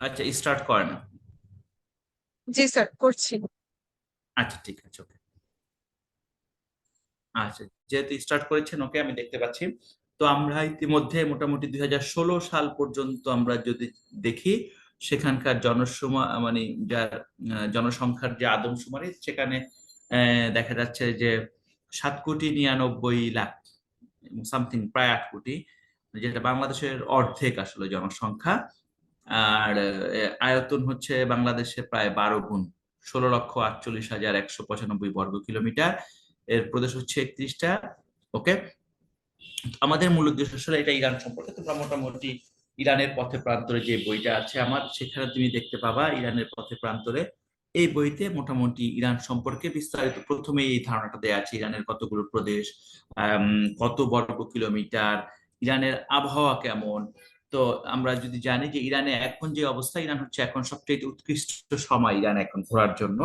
আচ্ছা, স্টার্ট করেন। জি স্যার, করছি। আচ্ছা, ঠিক আছে, ওকে। আচ্ছা, যেহেতু স্টার্ট করেছেন, ওকে, আমি দেখতে পাচ্ছি। তো আমরা ইতিমধ্যে মোটামুটি 2016 সাল পর্যন্ত আমরা যদি দেখি, সেখানকার মানে যার জনসংখ্যার যে আদমশুমারি, সেখানে দেখা যাচ্ছে যে 7,99,00,000 সামথিং, প্রায় 8 কোটি, যেটা বাংলাদেশের অর্ধেক আসলে জনসংখ্যা। আর আয়তন হচ্ছে বাংলাদেশে প্রায় 12 গুণ, 16,48,195 বর্গ কিলোমিটার। এর প্রদেশ হচ্ছে 31টা। ওকে, আমাদের মূল উদ্দেশ্য আসলে এটা ইরান সম্পর্কে। তোমরা মোটামুটি ইরানের পথে প্রান্তরে যে বইটা আছে আমার, সেখানে তুমি দেখতে পাবা ইরানের পথে প্রান্তরে। এই বইতে মোটামুটি ইরান সম্পর্কে বিস্তারিত প্রথমে এই ধারণাটা দেওয়া আছে, ইরানের কতগুলো প্রদেশ, কত বর্গ কিলোমিটার, ইরানের আবহাওয়া কেমন। তো আমরা যদি জানি যে ইরানে এখন যে অবস্থা, ইরান হচ্ছে এখন সবচেয়ে উৎকৃষ্ট সময় ইরান এখন ঘোরার জন্য।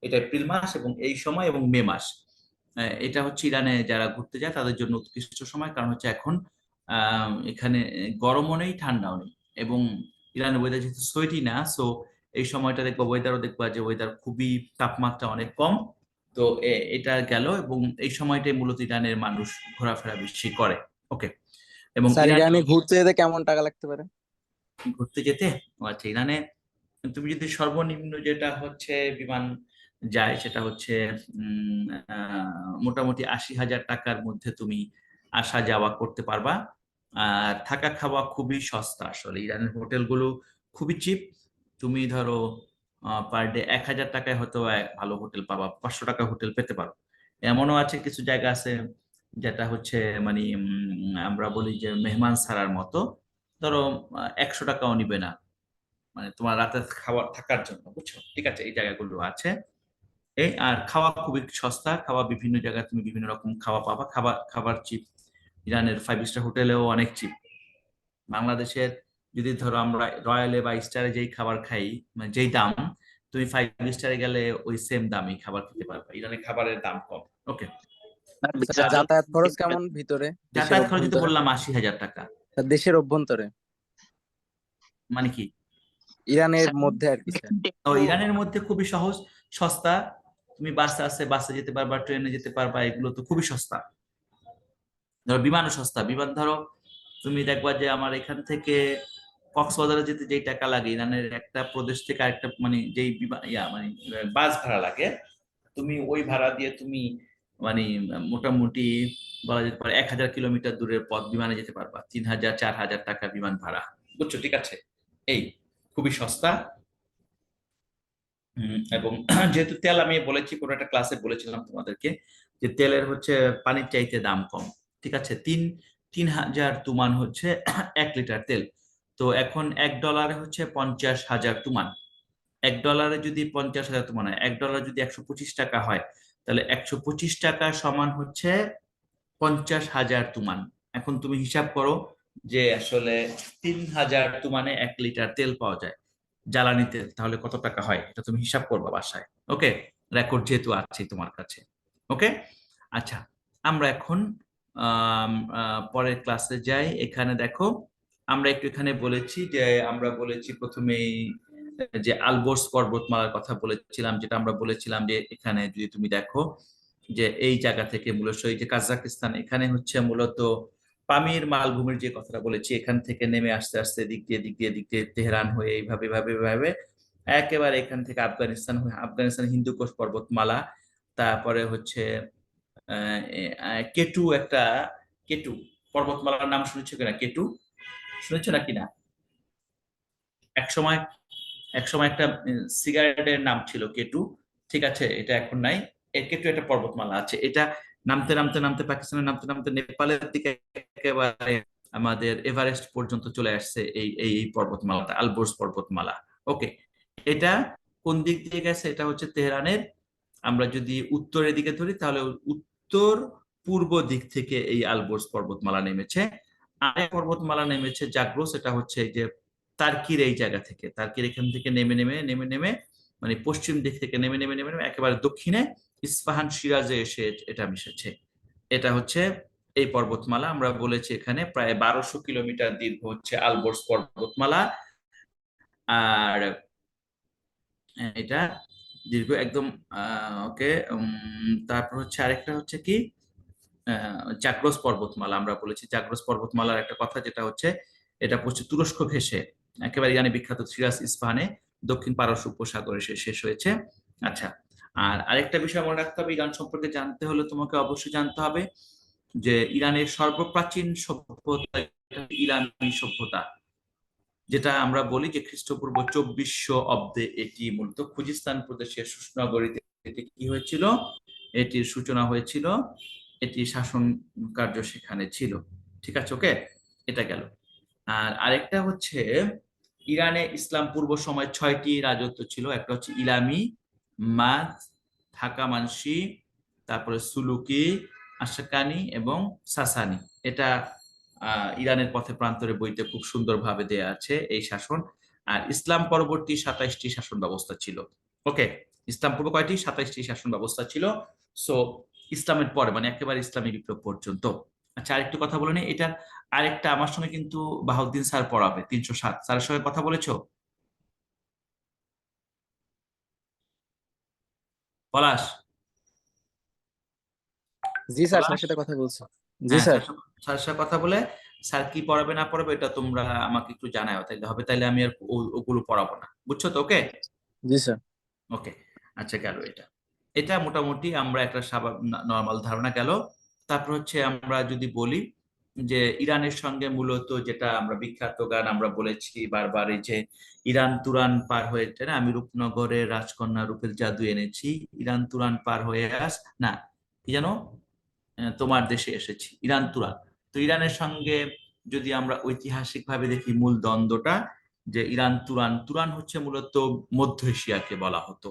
এটা এপ্রিল মাস এবং এই সময় এবং মে মাস, এটা হচ্ছে ইরানে যারা ঘুরতে যায় তাদের জন্য উৎকৃষ্ট সময়। কারণ হচ্ছে এখন এখানে গরমও নেই, ঠান্ডাও নেই, এবং ইরানের ওয়েদার যেহেতু সোয়েটি না, সো এই সময়টা দেখবা, ওয়েদারও দেখবা যে ওয়েদার খুবই, তাপমাত্রা অনেক কম। তো এটা গেল, এবং এই সময়টাই মূলত ইরানের মানুষ ঘোরাফেরা বেশি করে। ওকে, এবং স্যার, ইরানে ইরানে ঘুরতে যেতে কেমন টাকা লাগতে পারে? ঘুরতে যেতে, আচ্ছা, ইরানে তুমি যদি সর্বনিম্ন যেটা হচ্ছে বিমান যায়, সেটা হচ্ছে উম, মোটামুটি 80,000 টাকার মধ্যে তুমি আসা যাওয়া করতে পারবা। আর থাকা খাওয়া খুবই সস্তা, আসলে ইরানের হোটেলগুলো খুবই চিপ। তুমি ধরো পার ডে 1,000 টাকায় হয়তো এক ভালো হোটেল পাবা, 500 টাকা হোটেল পেতে পারো। এমনও আছে, কিছু জায়গা আছে যেটা হচ্ছে মানে আমরা বলি যে মেহমান সারার মতো। ধরো 100 টাকাও নিবে না, মানে তোমার রাতে খাবার থাকার জন্য, বুঝছো? ঠিক আছে, এই জায়গাগুলো আছে। এই আর খাওয়া খুবই সস্তা, খাওয়া বিভিন্ন জায়গায় তুমি বিভিন্ন রকম খাওয়া পাবা, খাবার চিপ। ইরানের 5 স্টার হোটেলেও অনেক চিপ। বাংলাদেশের যদি ধরো আমরা রয়্যালে বা স্টারে যেই খাবার খাই, মানে যেই দাম, তুমি 5 স্টারে গেলে ওই সেম দামই খাবার খেতে পারবে। ইরানের খাবারের দাম কম। ওকে, স্যার, যাতায়াত খরচ কেমন ভিতরে, দেশের যাতায়াত খরচ যদি অভ্যন্তরে? বললাম 80,000 টাকা। স্যার, দেশের অভ্যন্তরে মানে কি? ইরানের মধ্যে আর কি স্যার। ও, ইরানের মধ্যে খুবই সহজ, সস্তা। তুমি বাসে আছে, বাসে যেতে পারবা, ট্রেনে যেতে পারবা, এগুলো তো খুবই সস্তা। ধরো বিমানও সস্তা, বিমান ধরো তুমি দেখবা যে আমার এখান থেকে কক্সবাজারে যেতে যেই টাকা লাগে, ইরানের একটা প্রদেশ থেকে আরেকটা, মানে যেই বিমান মানে বাস ভাড়া লাগে, তুমি ওই ভাড়া দিয়ে তুমি মানে মোটামুটি বলা যেতে পারে 1,000 কিলোমিটার দূরের পথ বিমানে যেতে পারবা, 3,000 4,000 টাকা বিমান ভাড়া। বুঝছো? ঠিক আছে, এই খুবই সস্তা। এবং যেহেতু তেল, আমি বলেছি কোনো একটা ক্লাসে বলেছিলাম তোমাদেরকে, যে তেলের হচ্ছে পানির চাইতে দাম কম। ঠিক আছে, 3,000 তুমান হচ্ছে 1 লিটার তেল। তো এখন $1 হচ্ছে 50,000 তুমান। $1 যদি 50,000 তুমান হয়, $1 যদি 125 টাকা হয়, তাহলে 125 টাকা সমান হচ্ছে 50,000 তুমান। এখন তুমি হিসাব করো যে আসলে 3,000 তুমানে 1 লিটার তেল পাওয়া যায়, জ্বালানি তেল, তাহলে কত টাকা হয় এটা তুমি হিসাব করবা বাসায়। ওকে, রেকর্ড যেহেতু আছে তোমার কাছে। ওকে, আচ্ছা, আমরা এখন পরের ক্লাসে যাই। এখানে দেখো, আমরা একটু এখানে বলেছি যে, আমরা বলেছি প্রথমেই যে আলবোর্স পর্বতমালার কথা বলেছিলাম, যেটা আমরা বলেছিলাম যে এখানে যদি তুমি দেখো যে এই জায়গা থেকে মূলত এই যে কাজাকিস্তান, এখানে হচ্ছে মূলত পামির মালভূমির যে কথাটা বলেছি, এখান থেকে নেমে আস্তে আস্তে দিক দিয়ে তেহরান হয়ে এইভাবে এইভাবে এইভাবে একেবারে এখান থেকে আফগানিস্তান হয়ে, আফগানিস্তান হিন্দুকুশ পর্বতমালা, তারপরে হচ্ছে কেটু একটা, কেটু পর্বতমালার নাম শুনেছো কিনা? কেটু শুনেছো নাকি না? একসময় একসময় একটা সিগারেটের নাম ছিল কেটু। ঠিক আছে, এটা এখন নাই। কেটু একটা পর্বতমালা আছে, এটা নামতে নামতে নামতে পাকিস্তানের নামতে নামতে নেপালের দিকে একেবারে আমাদের এভারেস্ট পর্যন্ত চলে আসছে। এই এই এই পর্বতমালাটা আলবোর্স পর্বতমালা। ওকে, এটা কোন দিক দিয়ে গেছে? এটা হচ্ছে তেহরানের, আমরা যদি উত্তরের দিকে ধরি, তাহলে উত্তর পূর্ব দিক থেকে এই আলবোর্স পর্বতমালা নেমেছে। আর এক পর্বতমালা নেমেছে জাগ্রোস, এটা হচ্ছে এই যে তার্কির এই জায়গা থেকে, তার্কির এখান থেকে নেমে নেমে নেমে নেমে মানে পশ্চিম দিক থেকে নেমে নেমে নেমে নেমে একেবারে দক্ষিণে ইস্পাহান সিরাজে এসে এটা মিশেছে। এটা হচ্ছে এই পর্বতমালা। আমরা বলেছি এখানে প্রায় 1200 কিলোমিটার দীর্ঘ হচ্ছে আলবোর্স পর্বতমালা। আর এটা দীর্ঘ একদম। ওকে। তারপর হচ্ছে আরেকটা হচ্ছে কি, জাগ্রস পর্বতমালা। আমরা বলেছি জাগ্রস পর্বতমালার একটা কথা, যেটা হচ্ছে এটা পশ্চিম তুরস্ক ঘেঁষে একেবারে ইরানি বিখ্যাত সিরাজ ইস্পাহানে দক্ষিণ পারস্য উপসাগরে সে শেষ হয়েছে। আচ্ছা, আর আরেকটা বিষয় মনে রাখতে হবে, ইরান সম্পর্কে জানতে হলে তোমাকে অবশ্যই জানতে হবে যে ইরানের সর্বপ্রাচীন সভ্যতা ইরানি সভ্যতা, যেটা আমরা বলি যে খ্রিস্টপূর্ব 2400 অব্দে এটি মূলত খুজিস্তান প্রদেশের সুসনগরীতে এটি কি হয়েছিল, এটির সূচনা হয়েছিল, এটি শাসন কার্য সেখানে ছিল। ঠিক আছে, ওকে, এটা গেল। আর আরেকটা হচ্ছে ইরানে ইসলাম পূর্ব সময় 6টি রাজত্ব ছিল। একটা হচ্ছে ইলামি, মাদ, হাকামানশি, তারপরে সুলুকি, আশাকানি এবং সাসানি। এটা ইরানের পথে প্রান্তরে বইতে খুব সুন্দরভাবে দেয়া আছে এই শাসন। আর ইসলাম পরবর্তী 27টি শাসন ব্যবস্থা ছিল। ওকে, ইসলাম পূর্ব কয়টি? 27টি শাসন ব্যবস্থা ছিল। সো ইসলামের পরে মানে একেবারে ইসলামী বিপ্লব পর্যন্ত। আচ্ছা, আরেকটু কথা বলে নিই। এটার আরেকটা আমার সঙ্গে কিন্তু বাহাউদ্দিন স্যার পড়াবে 307, স্যারের সঙ্গে কথা বলেছো? পলাশ, জি স্যার, পলাশ। স্যারের সাথে কথা বলছি। জি হ্যাঁ, স্যার। স্যারের সাথে কথা বলে স্যার কি পড়াবে না পড়াবে এটা তোমরা আমাকে একটু জানাও, তাইলে হবে। তাইলে আমি আর ওগুলো পড়াবো না, বুঝছো তো? ওকে, জি স্যার। ওকে। আচ্ছা, গেল এটা। এটা মোটামুটি আমরা একটা নর্মাল ধারণা গেল। তারপর হচ্ছে আমরা যদি বলি যে ইরানের সঙ্গে মূলত যেটা আমরা বিখ্যাত গান আমরা বলেছি বারবার, এই যে ইরান তুরান পার হয়ে, না আমি রূপনগরের রাজকন্যা রূপের জাদু এনেছি, ইরান তুরান পার হয়ে না, কি জানো, তোমার দেশে এসেছি, ইরান তুরান। তো ইরানের সঙ্গে যদি আমরা ঐতিহাসিক ভাবে দেখি, মূল দ্বন্দ্বটা যে ইরান তুরান, তুরান হচ্ছে মূলত মধ্য এশিয়াকে বলা হতো।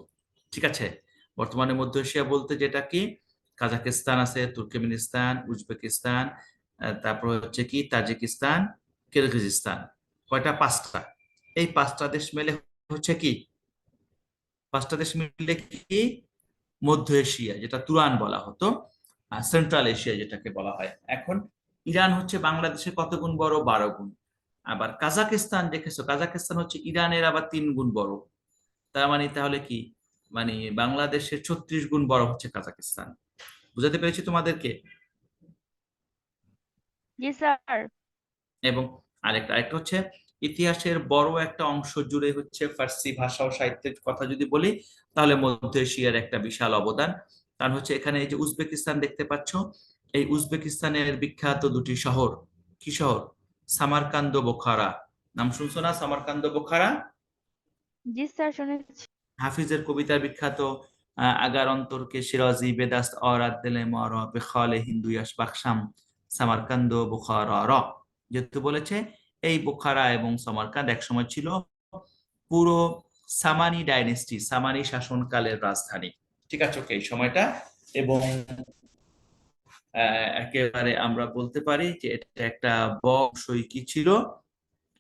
ঠিক আছে, বর্তমানে মধ্য এশিয়া বলতে যেটা কি, কাজাকিস্তান আছে, তুর্কমেনিস্তান, উজবেকিস্তান, তারপর হচ্ছে কি তাজিকিস্তান, কিরগিজস্তান। কয়টা? 5টা। এই 5টা দেশ মিলে হচ্ছে কি, 5টা দেশ মিলে কি মধ্য এশিয়া, যেটা তুরান বলা হতো, সেন্ট্রাল এশিয়া যেটাকে বলা হয় এখন। ইরান হচ্ছে বাংলাদেশের কত গুণ বড়? 12 গুণ। আবার কাজাকিস্তান দেখেছো, কাজাকিস্তান হচ্ছে ইরানের আবার 3 গুণ বড়। তার মানে তাহলে কি, মানে বাংলাদেশের 36 গুণ বড় হচ্ছে কাজাকিস্তান। বুঝাতে পেরেছি তোমাদেরকে? জি স্যার। এবং আরেকটা হচ্ছে ইতিহাসের বড় একটা অংশ জুড়ে হচ্ছে ফার্সি ভাষা ও সাহিত্যের কথা যদি বলি, তাহলে মধ্য এশিয়ার একটা বিশাল অবদান। কারণ হচ্ছে এখানে এই যে উজবেকিস্তান দেখতে পাচ্ছ, এই উজবেকিস্তানের বিখ্যাত 2টি শহর, কি শহর? সামারকান্দ, বোখারা। নাম শুনছো না, সামারকান্দ বোখারা? জি স্যার, শুনেছি। হাফিজের কবিতার বিখ্যাত আগার অন্তরকে সিরাজি বেদাস্ত অরাত দিলে মর বেখালে হিন্দুয়াস বাকসাম সামারকান্দ বুখারা র। যেহেতু বলেছে এই বুখারা এবং সামারকান্দ একসময় ছিল পুরো সামানি ডাইনেস্টি, সামানি শাসনকালের রাজধানী। ঠিক আছে, ওকে, এই সময়টা। এবং একেবারে আমরা বলতে পারি যে এটা একটা বংশই কি ছিল,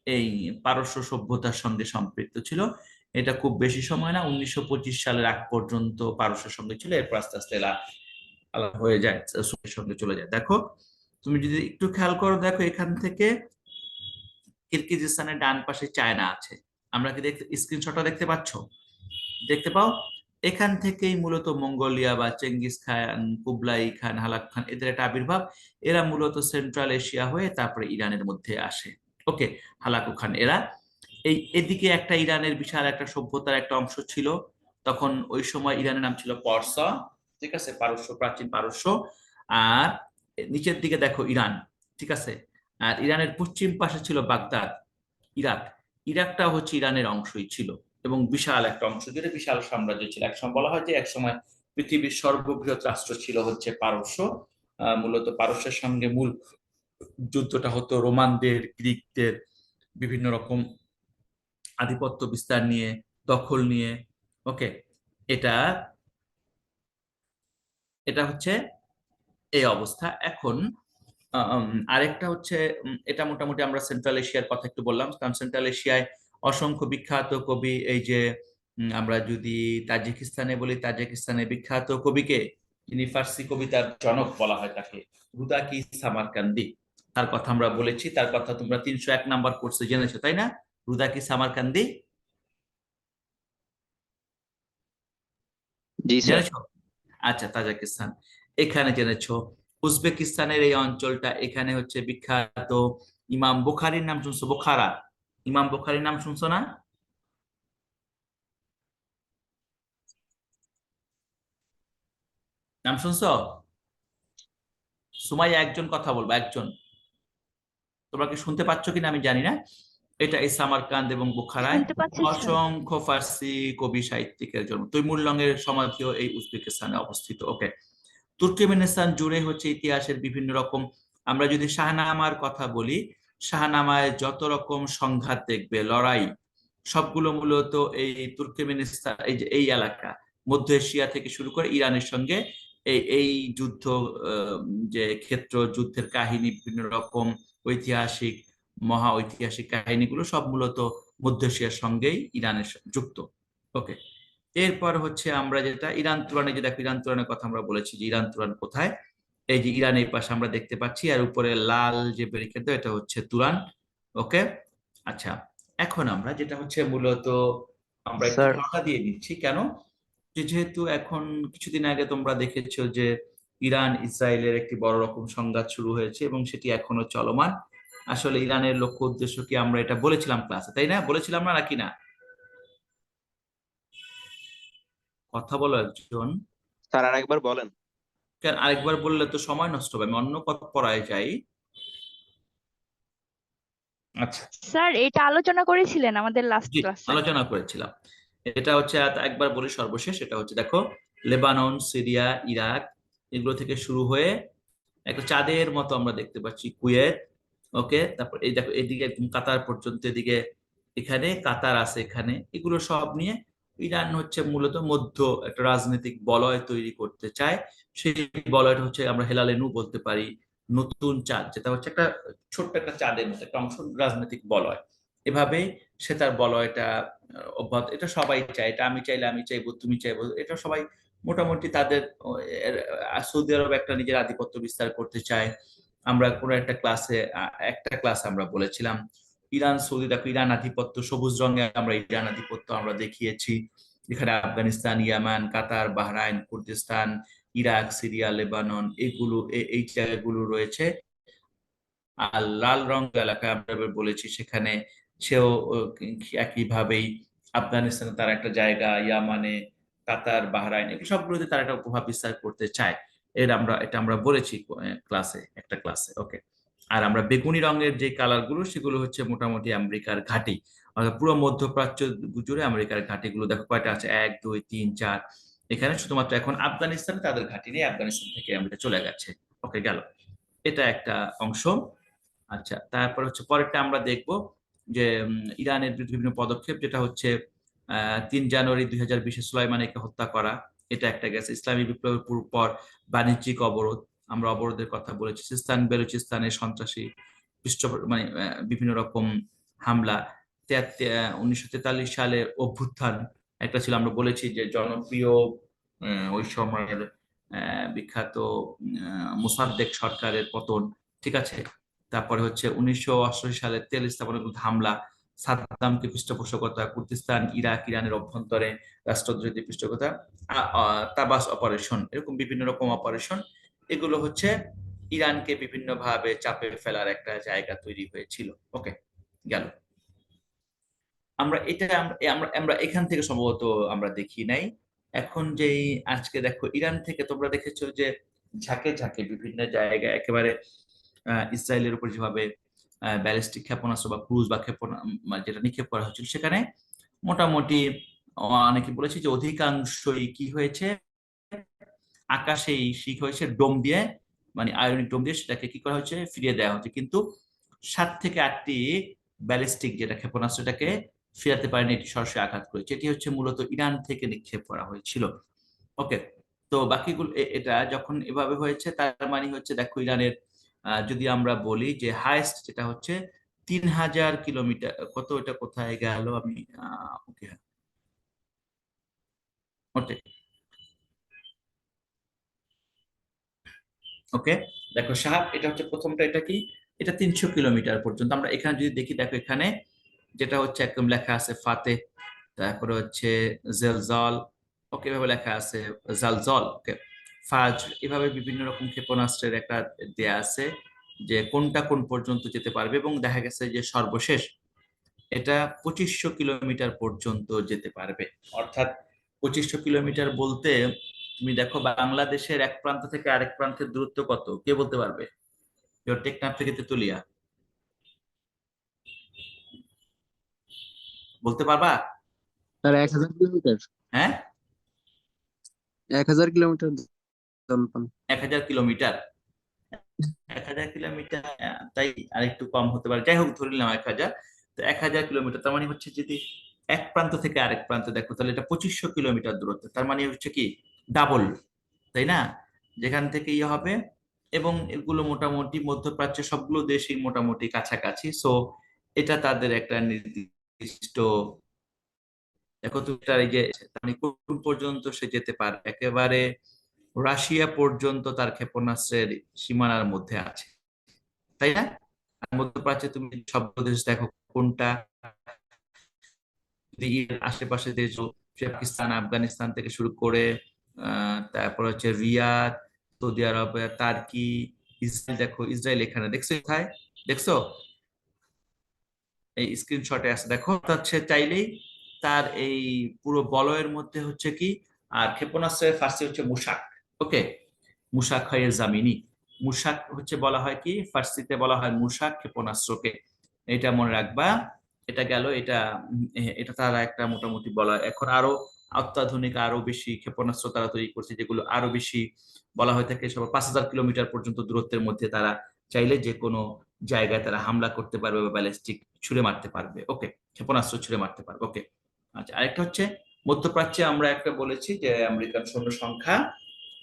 এই পারস্য সভ্যতার সঙ্গে সম্পৃক্ত ছিল। এটা খুব বেশি সময় না, 1925 সালের আগ পর্যন্ত পারস্যের সঙ্গে ছিল, এরপর আস্তে আস্তে এরা আলাদা হয়ে যায়, সুরের সঙ্গে চলে যায়। দেখো, তুমি যদি একটু খেয়াল করো, দেখো এখান থেকে কিরগিজস্তানের ডান পাশে চায়না আছে। আমরা কি দেখতে, স্ক্রিনশটটা দেখতে পাচ্ছ? দেখতে পাও? এখান থেকেই মূলত মঙ্গোলিয়া বা চেঙ্গিস খান, কুবলাই খান, হালাক খান, এদের একটা আবির্ভাব। এরা মূলত সেন্ট্রাল এশিয়া হয়ে তারপরে ইরানের মধ্যে আসে। ওকে, হালাকু খান এরা। এই এদিকে একটা ইরানের বিশাল একটা সভ্যতার একটা অংশ ছিল। তখন ওই সময় ইরানের নাম ছিল পরসা। ঠিক আছে, পারস্য, প্রাচীন পারস্য। আর নিচের দিকে দেখো ইরান। ঠিক আছে, আর ইরানের পশ্চিম পাশে ছিল বাগদাদ, ইরাক। ইরাকটা হচ্ছে ইরানের অংশই ছিল, এবং বিশাল একটা অংশ জুড়ে বিশাল সাম্রাজ্য ছিল। একসময় বলা হয় যে একসময় পৃথিবীর সর্ববৃহৎ রাষ্ট্র ছিল হচ্ছে পারস্য। মূলত পারস্যের সঙ্গে মূল যুদ্ধটা হতো রোমানদের, গ্রিকদের, বিভিন্ন রকম আধিপত্য বিস্তার নিয়ে, দখল নিয়ে। ওকে, এটা এটা হচ্ছে এই অবস্থা এখন। আরেকটা হচ্ছে, এটা মোটামুটি আমরা সেন্ট্রাল এশিয়ার কথা একটু বললাম, কারণ সেন্ট্রাল এশিয়ায় অসংখ্য বিখ্যাত কবি, এই যে আমরা যদি তাজিকিস্তানে বলি, তাজিকিস্তানের বিখ্যাত কবিকে, যিনি ফার্সি কবিতার জনক বলা হয় তাকে, হুদাকি সামারকান্দি। তার কথা আমরা বলেছি, তার কথা তোমরা 301 নাম্বার কোর্সে জেনেছো, তাই না? হুদাকি সামারকান্দি। জি স্যার। জেনেছো? আচ্ছা, তাজিকিস্তান এখানে জেনেছো। উজবেকিস্তানের এই অঞ্চলটা, এখানে হচ্ছে বিখ্যাত ইমাম বুখারীর নাম শুনছো? বুখারা, ইমাম বুখারীর নাম শুনছো না? নাম শুনছো? সুমাইয়া, একজন কথা বলবো, একজন। তোমরা কি শুনতে পাচ্ছ কিনা আমি জানি না। এটা এই সামারকান্দ এবং বুখারায় শুনতে পাচ্ছি স্যার। অসংখ্য ফার্সি কবি সাহিত্যিকের জন্ম। তৈমুরলঙের সমাধিও এই উজবেকিস্তানে অবস্থিত। ওকে, তুর্কমেনিস্তান জুড়ে হচ্ছে ইতিহাসের বিভিন্ন রকম, আমরা যদি শাহনামার কথা বলি, শাহনামায় যত রকম সংঘাত দেখবে, লড়াই, সবগুলো মূলত এই তুর্কমেনিস্তান, এই যে এই এলাকা, মধ্য এশিয়া থেকে শুরু করে ইরানের সঙ্গে এই এই যুদ্ধ, আহ, যে ক্ষেত্র যুদ্ধের কাহিনী, বিভিন্ন রকম ঐতিহাসিক, মহা ঐতিহাসিক কাহিনীগুলো সব মূলত মধ্য এশিয়ার সঙ্গেই ইরানের যুক্ত। ওকে, এরপর হচ্ছে আমরা যেটা ইরান তুরানে, যে দেখো ইরান তুরানের কথা আমরা বলেছি, যে ইরান তুরান কোথায়, এই যে ইরান এই পাশে আমরা দেখতে পাচ্ছি, আর উপরে লাল যে ব্যারিকেড, এটা হচ্ছে তুরান। ওকে, আচ্ছা, এখন আমরা যেটা হচ্ছে মূলত আমরা একটু স্যার ধাক্কা দিয়ে দিচ্ছি কেন, যে যেহেতু এখন কিছুদিন আগে তোমরা দেখেছো যে ইরান ইসরায়েলের একটি বড় রকম সংঘাত শুরু হয়েছে এবং সেটি এখনো চলমান। আসলে ইরানের লক্ষ্য উদ্দেশ্য কি, আমরা এটা বলেছিলাম ক্লাসে, তাই না? বলেছিলাম না, নাকি না? কথা বলো একজন। স্যার আরেকবার বলেন। কেন, আরেকবার বললে তো সময় নষ্ট হবে, আমি অন্য কথা পড়ায় যাই। আচ্ছা, স্যার এটা আলোচনা করেছিলেন আমাদের লাস্ট জি, ক্লাসে। আলোচনা করেছিলাম। এটা হচ্ছে একবার বলি সর্বশেষ, এটা হচ্ছে দেখো লেবানন, সিরিয়া, ইরাক, এগুলো থেকে শুরু হয়ে একটা চাঁদের মতো আমরা দেখতে পাচ্ছি কুয়েত। ওকে, তারপর এই দেখো এদিকে একদম কাতার পর্যন্ত, এদিকে এখানে কাতার আছে, এখানে এগুলো সব নিয়ে ইরান হচ্ছে মূলত মধ্য একটা রাজনৈতিক বলয় তৈরি করতে চায়। সেই বলয়টা হচ্ছে আমরা হেলালেনু বলতে পারি, নতুন চাঁদ, যেটা হচ্ছে একটা ছোট্ট একটা চাঁদের মতো একটা অংশ, রাজনৈতিক বলয়। এভাবে সে তার বলয়টা অব্যাহত, এটা সবাই চায়, এটা আমি চাইলে আমি চাইবো, তুমি চাইবো, এটা সবাই মোটামুটি তাদের সৌদি আরব একটা নিজের আধিপত্য বিস্তার করতে চায়। আমরা কোনো একটা ক্লাস আমরা বলেছিলাম ইরান সৌদি, দেখো ইরান আধিপত্য, সবুজ রঙে আমরা ইরান আধিপত্য আমরা দেখিয়েছি। এখানে Afghanistan, Yemen, Qatar, Bahrain, Kurdistan, Iraq, Syria, Lebanon, এগুলো এই জায়গাগুলো রয়েছে। আর লাল রং এলাকা আমরা এবার বলেছি, সেখানে সেও একইভাবেই আফগানিস্তানে তার একটা জায়গা, ইয়ামানে, কাতার, বাহরাইন, এগুলো সবগুলোতে তার একটা প্রভাব বিস্তার করতে চায়। এটা আমরা বলেছি ক্লাসে, একটা ক্লাসে। ওকে, আর আমরা বেগুনি রঙের যে কালার গুলো, সেগুলো হচ্ছে মোটামুটি আমেরিকার ঘাঁটি, অর্থাৎ পুরো মধ্যপ্রাচ্য জুড়ে আমেরিকার ঘাঁটিগুলো দেখো কয়টা আছে, 1 2 3 4। এখানে শুধুমাত্র এখন আফগানিস্তানে তাদের ঘাঁটি নেই, আফগানিস্তান থেকে আমেরিকা চলে গেছে। ওকে, গেল, এটা একটা অংশ। আচ্ছা, তারপর হচ্ছে পরেরটা আমরা দেখব যে ইরানের বিভিন্ন পদক্ষেপ, যেটা হচ্ছে 3 জানুয়ারি 2020 সুলাইমানিকে হত্যা করা, এটা একটা গেছে। ইসলামী বিপ্লবের পর বাণিজ্যিক অবরোধ, আমরা অবরোধের কথা বলেছি। সিস্তান বেলুচিস্তানের সন্ত্রাসী মানে বিভিন্ন রকম হামলা। 1943 সালে অভ্যুত্থান একটা ছিল, আমরা বলেছি যে জনপ্রিয় ওই সময়ের বিখ্যাত মোসাদ্দেক সরকারের পতন, ঠিক আছে। তারপরে হচ্ছে 1988 সালে তেল স্থাপনের বিরুদ্ধে হামলা, সাদ্দামকে পৃষ্ঠপোষকতা, কুর্দিস্তান, ইরাক, ইরানের অভ্যন্তরে রাষ্ট্রদ্রোহী পৃষ্ঠপোষকতা, তাবাস অপারেশন, এরকম বিভিন্ন রকম অপারেশন, এগুলো হচ্ছে ইরানকে বিভিন্ন ভাবে চাপে ফেলার একটা জায়গা তৈরি হয়েছিল। ওকে, গেল। আমরা এটা আমরা আমরা এখান থেকে সম্ভবত আমরা দেখি নাই। এখন যেই আজকে দেখো ইরান থেকে তোমরা দেখেছো যে ঝাঁকে ঝাঁকে বিভিন্ন জায়গায় একেবারে ইসরায়েলের উপর যেভাবে ব্যালিস্টিক ক্ষেপণাস্ত্র বা ক্রুজ বা যেটা নিক্ষেপ করা হচ্ছিল, সেখানে মোটামুটি অনেকে বলেছে যে অধিকাংশই কি হয়েছে, আকাশেই শিখ হয়েছে ডোম দিয়ে, মানে আয়রনিক ডোম দিয়ে সেটাকে কি করা হয়েছে, ফিরিয়ে দেওয়া হচ্ছে। কিন্তু 7 থেকে 8টি ব্যালিস্টিক যেটা ক্ষেপণাস্ত্রটাকে ফিরাতে পারেনি, এটি সরাসরি আঘাত করেছে। এটি হচ্ছে মূলত ইরান থেকে নিক্ষেপ করা হয়েছিল। ওকে, তো বাকিগুলো এটা যখন এভাবে হয়েছে, তার মানে হচ্ছে দেখো ইরানের যদি আমরা বলি যে হাইস্ট যেটা হচ্ছে 3000 কিলোমিটার, কত, এটা কোথায় গেল, আমি ওকে, ওকে, ওকে, দেখো সাহাব, এটা হচ্ছে প্রথমটা, এটা কি, এটা 300 কিলোমিটার পর্যন্ত। আমরা এখানে যদি দেখি, দেখো এখানে যেটা হচ্ছে একদম লেখা আছে ফাতে, তারপরে হচ্ছে জেলজল। ওকে, এভাবে লেখা আছে জালজল, ওকে, ফাজ, এভাবে বিভিন্ন রকম ক্ষেপণাস্ত্রের একটা দেয়া আছে যে কোনটা কোন পর্যন্ত যেতে পারবে, এবং দেখা গেছে যে সর্বশেষ এটা 2500 কিলোমিটার পর্যন্ত যেতে পারবে। অর্থাৎ 2500 কিলোমিটার বলতে তুমি দেখো বাংলাদেশের এক প্রান্ত থেকে আরেক প্রান্তের দূরত্ব কত, কে বলতে পারবে? টেকনাফ থেকে তেতুলিয়া বলতে পারবা? Sir 1000 kilometre. হ্যাঁ, 1000 কিলোমিটার জানতাম। 1000 কিলোমিটার। 1000 কিলোমিটার, তাই আরেকটু কম হতে পারে, যাই হোক ধরে নিলাম 1000। তো 1000 কিলোমিটার তার মানে হচ্ছে যদি এক প্রান্ত থেকে আরেক প্রান্ত দেখো তাহলে এটা 2500 কিলোমিটার দূরত্ব, তার মানে হচ্ছে কি ডাবল, তাই না? যেখান থেকে ইয়ে হবে, এবং এগুলো মোটামুটি মধ্যপ্রাচ্যের সবগুলো দেশই মোটামুটি কাছাকাছি, সো এটা তাদের একটা নির্দিষ্ট, দেখো তো এটার এই যে মানে কোন পর্যন্ত সে যেতে পারে, একেবারে রাশিয়া পর্যন্ত তার ক্ষেপণাস্ত্রের সীমানার মধ্যে আছে, তাই না? আর মধ্যপ্রাচ্যে তুমি সব দেশ দেখো কোনটা, যদি এর আশেপাশে দেশ, পাকিস্তান, আফগানিস্তান থেকে শুরু করে তারপর হচ্ছে রিয়াদ, সৌদি আরব, তার্কি, ইসরায়েল, দেখো ইসরায়েল এখানে দেখছো, কোথায় দেখছো? এই স্ক্রিনশটে আছে, দেখো হচ্ছে চাইলেই তার এই পুরো বলয়ের মধ্যে হচ্ছে কি, আর ক্ষেপণাস্ত্রের ফার্সি হচ্ছে মুশাক, ওকে, মুশাক হয় জামিনি, মুশাক হচ্ছে বলা হয় কি ফার্সিতে বলা হয় মুশাক ক্ষেপণাস্ত্রকে, এটা মনে রাখবা। এটা গেল, এটা এটা তারা একটা মোটামুটি বলা হয়। এখন আরো অত্যাধুনিক আরো বেশি ক্ষেপণাস্ত্র তারা তৈরি করছে, যেগুলো আরো বেশি বলা হয়ে থাকে, সব 5000 কিলোমিটার পর্যন্ত দূরত্বের মধ্যে তারা চাইলে যে কোনো জায়গায় তারা হামলা করতে পারবে বা ব্যালিস্টিক ছুড়ে মারতে পারবে, ওকে, ক্ষেপণাস্ত্র ছুড়ে মারতে পারবে, ওকে। আচ্ছা, আরেকটা হচ্ছে মধ্যপ্রাচ্যে আমরা একটা বলেছি যে আমেরিকান সৈন্য সংখ্যা,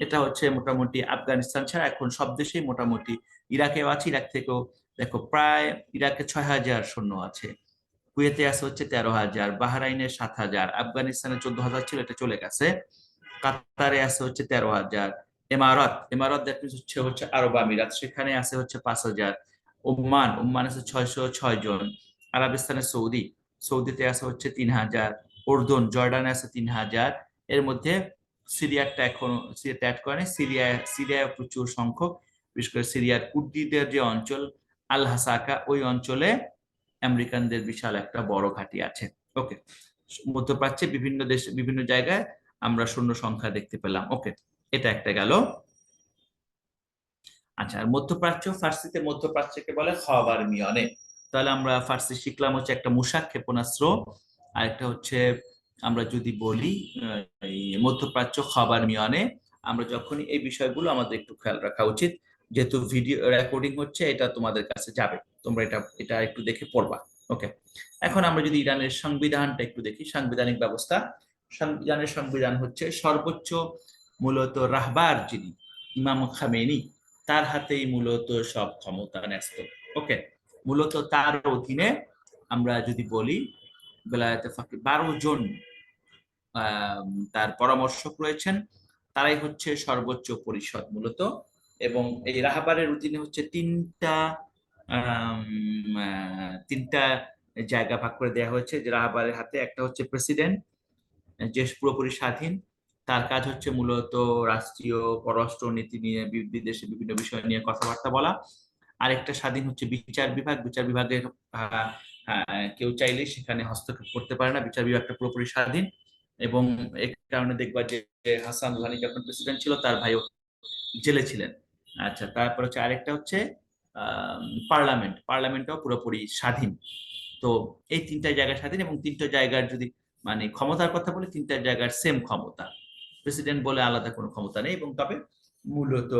এটা হচ্ছে মোটামুটি আফগানিস্তান ছাড়া এখন সব দেশেই মোটামুটি, ইরাকেও আছে, ইরাক থেকেও দেখো প্রায় ইরাকে 6000 সৈন্য আছে, কুয়েতে আছে হচ্ছে 13,000, বাহরাইনে 7,000, আফগানিস্তানে 14,000 ছিল, এটা চলে গেছে, কাতারে আছে হচ্ছে 13,000, এমারত, এমারত দ্যাট মিনস হচ্ছে হচ্ছে আরব আমিরাত, সেখানে আছে হচ্ছে 5,000, ওমান আছে 606 জন, আরবিস্তানে সৌদি, সৌদিতে আছে হচ্ছে 3,000, জর্ডানে আছে 3,000, এর মধ্যে সিরিয়াটা এখনো সিরিয়াতে অ্যাড করেনি, সিরিয়ায় প্রচুর সংখ্যক, বিশেষ করে সিরিয়ার কুর্দিদের যে অঞ্চল আল হাসাকা, ওই অঞ্চলে আমেরিকানদের বিশাল একটা বড় ঘাঁটি আছে, ওকে। মধ্যপ্রাচ্যে বিভিন্ন দেশে বিভিন্ন জায়গায় আমরা শূন্য সংখ্যা দেখতে পেলাম, ওকে, এটা একটা গেল। আচ্ছা, আর মধ্যপ্রাচ্য, ফার্সিতে মধ্যপ্রাচ্যকে বলে খাবার মিয়নে, তাহলে আমরা ফার্সি শিখলাম হচ্ছে একটা মুশাক ক্ষেপণাস্ত্র, আর একটা হচ্ছে আমরা যদি বলি এই মধ্যপ্রাচ্য খাবার মিয়নে, আমরা যখনই এই বিষয়গুলো আমাদের একটু খেয়াল রাখা উচিত, যেহেতু ভিডিও রেকর্ডিং হচ্ছে, এটা তোমাদের কাছে যাবে, তোমরা এটা এটা একটু দেখে পড়বা, ওকে। এখন আমরা যদি ইরানের সংবিধানটা একটু দেখি, সাংবিধানিক ব্যবস্থা, ইরানের সংবিধান হচ্ছে সর্বোচ্চ মূলত রাহবার যিনি ইমাম খামেনি, তার হাতেই মূলত সব ক্ষমতা ন্যস্ত, ওকে। মূলত তার অধীনে আমরা যদি বলি বেলায়েতে ফাকিহ 12 জন তার পরামর্শক রয়েছেন, তারাই হচ্ছে সর্বোচ্চ পরিষদ মূলত, এবং এই রাহবারের অধীনে হচ্ছে তিনটা জায়গা ভাগ করে দেওয়া হয়েছে, যে রাহবারের হাতে একটা হচ্ছে প্রেসিডেন্ট, যে পুরোপুরি স্বাধীন, তার কাজ হচ্ছে মূলত রাষ্ট্রীয় পররাষ্ট্র নীতি নিয়ে বিদেশে বিভিন্ন বিষয় নিয়ে কথাবার্তা বলা। আরেকটা স্বাধীন হচ্ছে বিচার বিভাগ, বিচার বিভাগের কেউ চাইলে সেখানে হস্তক্ষেপ করতে পারে না, বিচার বিভাগটা পুরোপুরি স্বাধীন, এবং এই কারণে দেখবা যে হাসান রুহানি যখন প্রেসিডেন্ট ছিল তার ভাইও জেলে ছিলেন। আচ্ছা, তারপর হচ্ছে আরেকটা হচ্ছে পার্লামেন্টটাও পুরোপুরি স্বাধীন। তো এই তিনটা জায়গা স্বাধীন, এবং তিনটা জায়গার যদি মানে ক্ষমতার কথা বলে, তিনটা জায়গার সেম ক্ষমতা, প্রেসিডেন্ট বলে আলাদা কোনো ক্ষমতা নেই, এবং তবে মূলত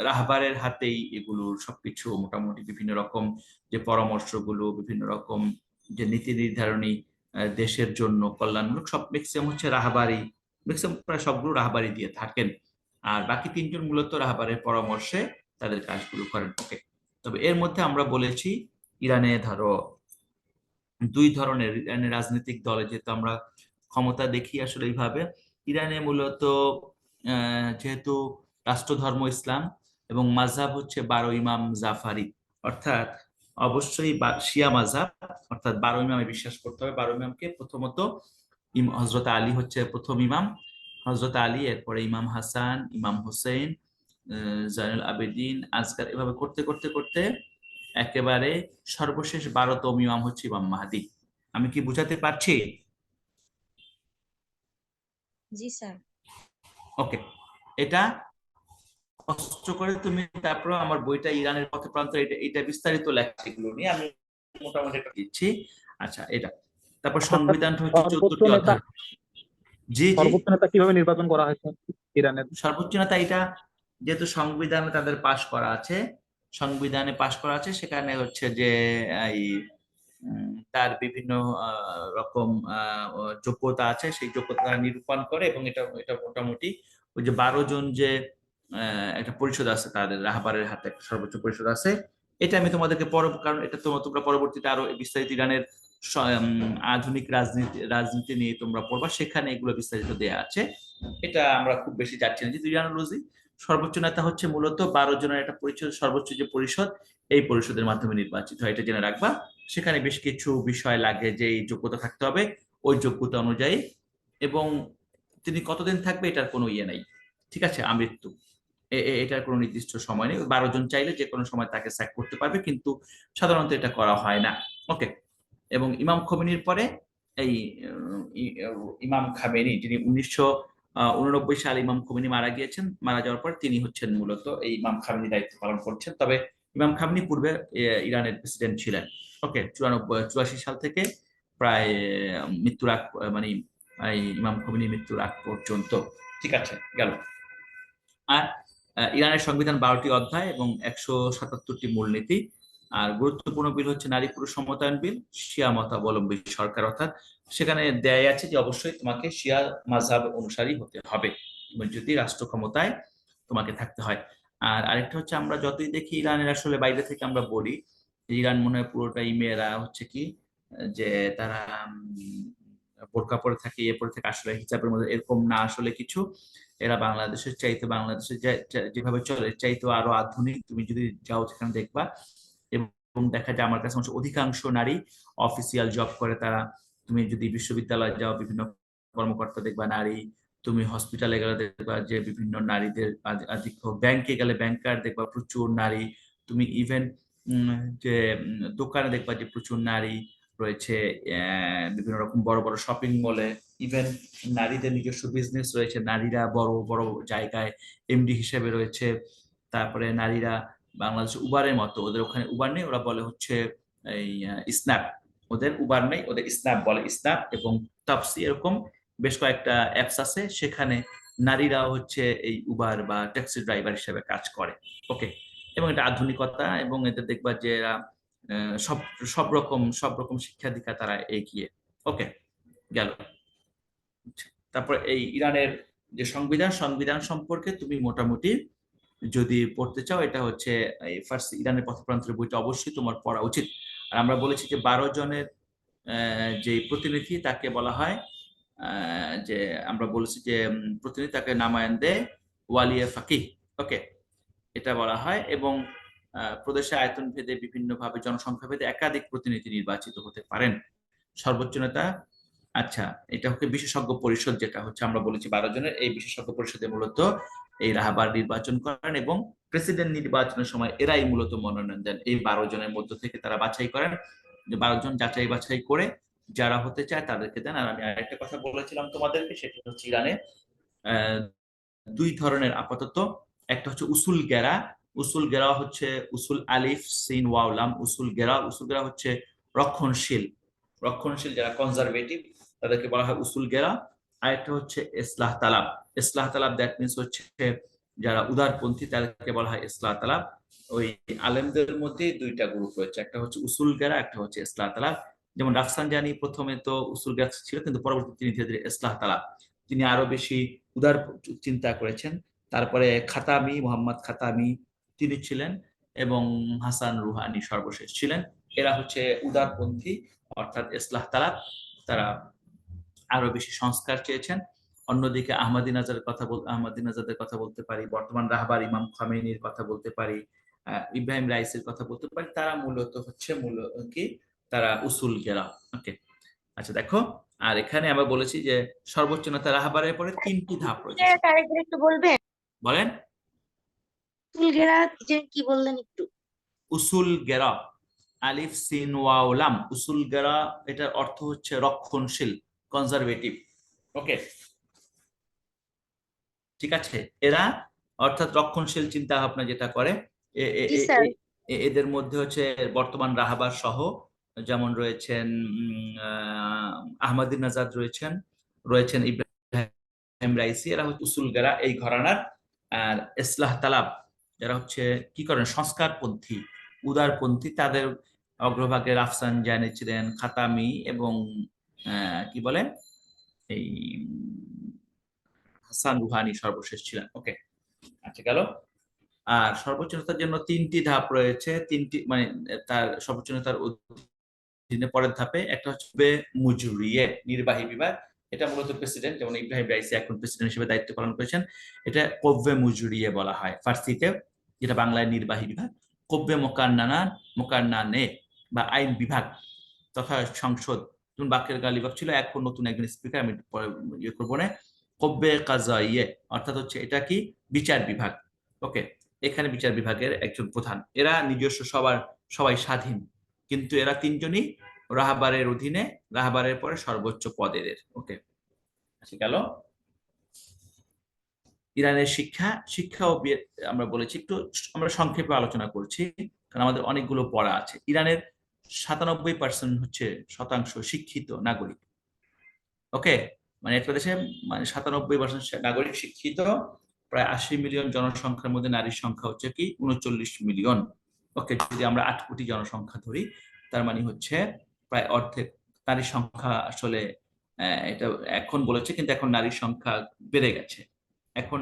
রাহবারের হাতেই এগুলোর সবকিছু মোটামুটি, বিভিন্ন রকম যে পরামর্শগুলো, বিভিন্ন রকম যে নীতি নির্ধারণী দেশের জন্য কল্যাণমূলক, সব ম্যাক্সিমাম হচ্ছে রাহবারি, ম্যাক্সিমাম প্রায় সবগুলো রাহবারি দিয়ে থাকেন, আর বাকি তিনজন মূলত রাহবারের পরামর্শে তাদের কাজগুলো করেন, ওকে। তবে এর মধ্যে আমরা বলেছি ইরানে ধরো দুই ধরনের ইরানের রাজনৈতিক দলে, যেহেতু আমরা ক্ষমতা দেখি আসলে এইভাবে, ইরানে মূলত যেহেতু রাষ্ট্রধর্ম ইসলাম এবং মাযহাব হচ্ছে 12 ইমাম জাফারি, অর্থাৎ অবশ্যই শিয়া মাযহাব, অর্থাৎ 12 ইমামে বিশ্বাস করতে হবে। 12 ইমামকে প্রথমত হজরত আলী হচ্ছে প্রথম ইমাম, হজরত আলী, এরপরে ইমাম হাসান, ইমাম হোসেন, জয়নুল আবেদিন, আজকার, এভাবে করতে করতে করতে একেবারে সর্বশেষ 12তম ইমাম হচ্ছে ইমাম মাহদি। আমি কি বুঝাতে পারছি? জি স্যার। ওকে, এটা কষ্ট করে তুমি তারপর আমার বইটা ইরানের পথে প্রান্তর, এটা বিস্তারিত লেখা, এগুলো নিয়ে আমি মোটামুটি একটা দিচ্ছি। আচ্ছা, এটা তারপর আচ্ছা স্যার, সংবিধানটা হচ্ছে সর্বোচ্চ 14টি নেতা অধ্যায়। জি জি, সর্বোচ্চ নেতা কিভাবে নির্বাচন করা হয়েছে ইরানের? সর্বোচ্চ নেতা এটা যেহেতু সংবিধানে তাদের পাশ করা আছে, সংবিধানে পাশ করা আছে, সেখানে হচ্ছে যে এই তার বিভিন্ন রকম যোগ্যতা আছে, সেই যোগ্যতা তারা নিরূপণ করে, এবং এটা এটা মোটামুটি ওই যে 12 জন যে একটা পরিষদ আছে, তাদের রাহবারের হাতে একটা সর্বোচ্চ পরিষদ আছে। এটা আমি তোমাদেরকে কারণ এটা তোমরা পরবর্তীতে আরো বিস্তারিত ইরানের আধুনিক রাজনীতি নিয়ে তোমরা পড়বা, সেখানে এগুলো বিস্তারিত দেয়া আছে। এটা আমরা খুব বেশি যাচ্ছি না, যেহেতু ইরানোলজি সর্বোচ্চ নেতা হচ্ছে মূলত 12 জনের একটা পরিষদ, সর্বোচ্চ যে পরিষদ, এই পরিষদের মাধ্যমে নির্বাচিত হয়, এটা জেনে রাখবা। সেখানে বেশ কিছু বিষয় লাগে, যে এই যোগ্যতা থাকতে হবে ওই যোগ্যতা অনুযায়ী, এবং তিনি কতদিন থাকবে এটার কোনো ইয়ে নাই, ঠিক আছে, আমৃত্যু, এটার কোনো নির্দিষ্ট সময় নেই। 12 জন চাইলে যে কোনো সময় তাকে স্যাক করতে পারবে, কিন্তু সাধারণত এটা করা হয় না। ওকে, এবং ইমাম খোমেনির পরে এই ইমাম খামেনি, যিনি 1989 সালে ইমাম খোমেনি মারা গিয়েছেন, মারা যাওয়ার পর তিনি হচ্ছেন মূলত এই ইমাম খামেনি দায়িত্ব পালন করছেন। তবে ইমাম খামেনি পূর্বে ইরানের প্রেসিডেন্ট ছিলেন। ওকে, 84 সাল থেকে প্রায় মৃত্যুর আগ, মানে এই ইমাম খোমেনি মৃত্যুর আগ পর্যন্ত। ঠিক আছে, গেল। আর ইরানের সংবিধান 12টি অধ্যায় এবং 177টি মূলনীতি। আর গুরুত্বপূর্ণ বিল হচ্ছে নারী পুরুষ সমতায়ন বিল, শিয়া মতাবলম্বী সরকার, অর্থাৎ সেখানে দেয় আছে যে অবশ্যই তোমাকে শিয়া মাযহাব অনুসারী হতে হবে যদি রাষ্ট্র ক্ষমতায় তোমাকে থাকতে হয়। আর আরেকটা হচ্ছে, আমরা যতই দেখি ইরানের, আসলে বাইরে থেকে আমরা বলি যে ইরান মনে হয় পুরোটাই মেয়েরা হচ্ছে কি, যে তারা বোরকা পরে থাকে, ইয়ে পরে থাকে, আসলে হিজাবের মধ্যে এরকম না, আসলে কিছু এরা বাংলাদেশের চাইতে, বাংলাদেশে যেভাবে চলে চাইতে আরো আধুনিক। তুমি যদি যাও সেখানে দেখবা, এবং দেখা যায় আমার কাছে অধিকাংশ নারী অফিসিয়াল জব করে তারা। তুমি যদি বিশ্ববিদ্যালয়ে যাও, বিভিন্ন কর্মকর্তা দেখবা নারী, তুমি হসপিটালে গেলে দেখবা যে বিভিন্ন নারীদের আধিক্য, ব্যাংকে গেলে ব্যাংকার দেখবা প্রচুর নারী, তুমি ইভেন যে দোকানে দেখবা যে প্রচুর নারী রয়েছে, বিভিন্ন রকম বড় বড় শপিং মলে, ইভেন নারীদের নিজস্ব বিজনেস রয়েছে, নারীরা বড় বড় জায়গায় এমডি হিসেবে রয়েছে। তারপরে নারীরা বাংলাদেশ উবারের মতো, ওদের ওখানে উবার নেই, ওরা বলে হচ্ছে এই স্ন্যাপ, ওদের উবার নেই, ওদের স্ন্যাপ বলে, স্ন্যাপ এবং তাপসি, এরকম বেশ কয়েকটা অ্যাপস আছে, সেখানে নারীরা হচ্ছে এই উবার বা ট্যাক্সি ড্রাইভার হিসেবে কাজ করে। ওকে, এবং এটা আধুনিকতা, এবং এদের দেখবা যে এরা সব সব রকম শিক্ষা দীক্ষা তারা এগিয়ে। ওকে, গেল। তারপর এই ইরানের যে সংবিধান সম্পর্কে তুমি মোটামুটি যদি পড়তে চাও, এটা হচ্ছে এই ফার্স্ট ইরানের পথপ্রান্তরের বইটা অবশ্যই তোমার পড়া উচিত। আর আমরা বলেছি যে 12 জনের যে প্রতিনিধি তাকে বলা হয়, যে আমরা বলেছি যে প্রতিনিধি তাকে নামায়েন্দে ওয়ালিয়ে ফাকিহ। ওকে, এটা বলা হয়, এবং প্রদেশে আয়তন ভেদে বিভিন্নভাবে জনসংখ্যা ভেদে একাধিক প্রতিনিধি নির্বাচিত হতে পারেন। সর্বোচ্চ নেতা, আচ্ছা, এটা হচ্ছে বিশেষজ্ঞ পরিষদ, যেটা হচ্ছে আমরা বলেছি 12 জনের, এই বিশেষজ্ঞ পরিষদে মূলত এই রাহবার নির্বাচন করেন, এবং প্রেসিডেন্ট নির্বাচনের সময় এরাই মূলত মনোনয়ন দেন। এই 12 জনের মধ্য থেকে তারা বাছাই করেন, যে 12 জন যাচাই বাছাই করে যারা হতে চায় তাদেরকে দেন। আর আমি আরেকটা কথা বলেছিলাম তোমাদেরকে, সেটা হচ্ছে ইরানে আহ 2 ধরনের আপাতত, একটা হচ্ছে উসুল গেরা। উসুল গেরা হচ্ছে উসুল আলিফ সিন ওয়াও লাম, উসুল গেরা। উসুল গেরা হচ্ছে রক্ষণশীল, যারা কনজারভেটিভ তাদেরকে বলা হয় উসুল গেরা। আরেকটা হচ্ছে ইসলাহ তালাব। ইসলাহ তালাব দ্যাট মিনস হচ্ছে যারা উদারপন্থী, তাদেরকে বলা হয় ইসলাহ তালাব। ওই আলেমদের মধ্যে 2টা গ্রুপ রয়েছে, একটা হচ্ছে উসুল গেরা, একটা হচ্ছে ইসলাহ তালাব। যেমন রাফসানজানি প্রথমে তো উসুল গেরা ছিল, কিন্তু পরবর্তীতে তিনি ধীরে ধীরে ইসলাহ তালাব, তিনি আরো বেশি উদার চিন্তা করেছেন। তারপরে খাতামি, মোহাম্মদ খাতামি তিনি ছিলেন, এবং হাসান রুহানি সর্বশেষ ছিলেন। এরা হচ্ছে উদারপন্থী, অর্থাৎ ইসলাহ তালাব, তারা আরো বেশি সংস্কার চেয়েছেন। অন্যদিকে আহমদিনাজাদের কথা বলতে পারি, বর্তমান রাহবার ইমাম খামেনির কথা বলতে পারি, ইব্রাহিম রাইসের কথা বলতে পারি, তারা মূলত হচ্ছে কি, তারা উসুল গেরা। ওকে, আচ্ছা দেখো, আর এখানে আমরা বলেছি যে সর্বোচ্চ নেতা রাহাবারের পরে 3টি ধাপ রয়েছে। ঘেরা আরেকবার একটু বলবেন? বলেন। ফুল ঘেরা যে কি বললেন একটু? উসুল গেরা, আলিফ সিন ওয়াও লাম, উসুল গেরা, এটার অর্থ হচ্ছে রক্ষণশীল, কনজারভেটিভ। ওকে, ঠিক আছে। এরা অর্থাৎ রক্ষণশীল চিন্তা ভাবনা যেটা করে, জি স্যার। এদের মধ্যে হচ্ছে বর্তমান রাহাবার সহ যেমন রয়েছেন আহমদিনাজাদ রয়েছেন, রয়েছেন ইব্রাহিম রাইসি, এরা হচ্ছে উসুল গেরা এই ঘরানার। আর ইসলাহ তালাব যারা হচ্ছে কি করেন, সংস্কারপন্থী, উদারপন্থী, তাদের অগ্রভাগে রাফসান জানি ছিলেন, খাতামি এবং কি বলে এই হাসান রুহানি সর্বশেষ ছিলেন। ওকে, আচ্ছা গেল। আর সর্বোচ্চ নেতার জন্য 3টি ধাপ রয়েছে, 3টি মানে তার সর্বোচ্চ নেতার অধীনে পরের ধাপে একটা হচ্ছে মুজরিয়ে, নির্বাহী বিভাগ। এটা মূলত প্রেসিডেন্ট, যেমন ইব্রাহিম রাইসি এখন প্রেসিডেন্ট হিসেবে দায়িত্ব পালন করেছেন। এটা কব্বে মুজরিয়ে বলা হয় ফার্সিতে, যেটা বাংলায় নির্বাহী বিভাগ। কব্বে মোকান্নানে বা আইন বিভাগ তথা সংসদ, যেমন বাকের গালিবাগ ছিল, এখন নতুন একজন স্পিকার, আমি পরে ইয়ে করবো না। কব্বে কাজাইয়ে অর্থাৎ হচ্ছে এটা কি, বিচার বিভাগ। ওকে, এখানে বিচার বিভাগের একজন প্রধান। এরা নিজস্ব সবাই স্বাধীন, কিন্তু এরা 3জনই রাহাবারের অধীনে, রাহাবারের পরে সর্বোচ্চ পদের। ওকে, আচ্ছা গেল। ইরানের শিক্ষা ও আমরা বলেছি, একটু আমরা সংক্ষেপে আলোচনা করছি কারণ আমাদের অনেকগুলো পড়া আছে। ইরানের 97% হচ্ছে শতাংশ শিক্ষিত নাগরিক। ওকে, মানে একটা দেশে মানে 97% নাগরিক শিক্ষিত, প্রায় 80 মিলিয়ন জনসংখ্যার মধ্যে নারীর সংখ্যা হচ্ছে কি 39 মিলিয়ন। ওকে, যদি আমরা 8 কোটি জনসংখ্যা ধরি, তার মানে হচ্ছে প্রায় অর্ধেক নারীর সংখ্যা। আসলে এটা এখন বলেছে, কিন্তু এখন নারীর সংখ্যা বেড়ে গেছে। এখন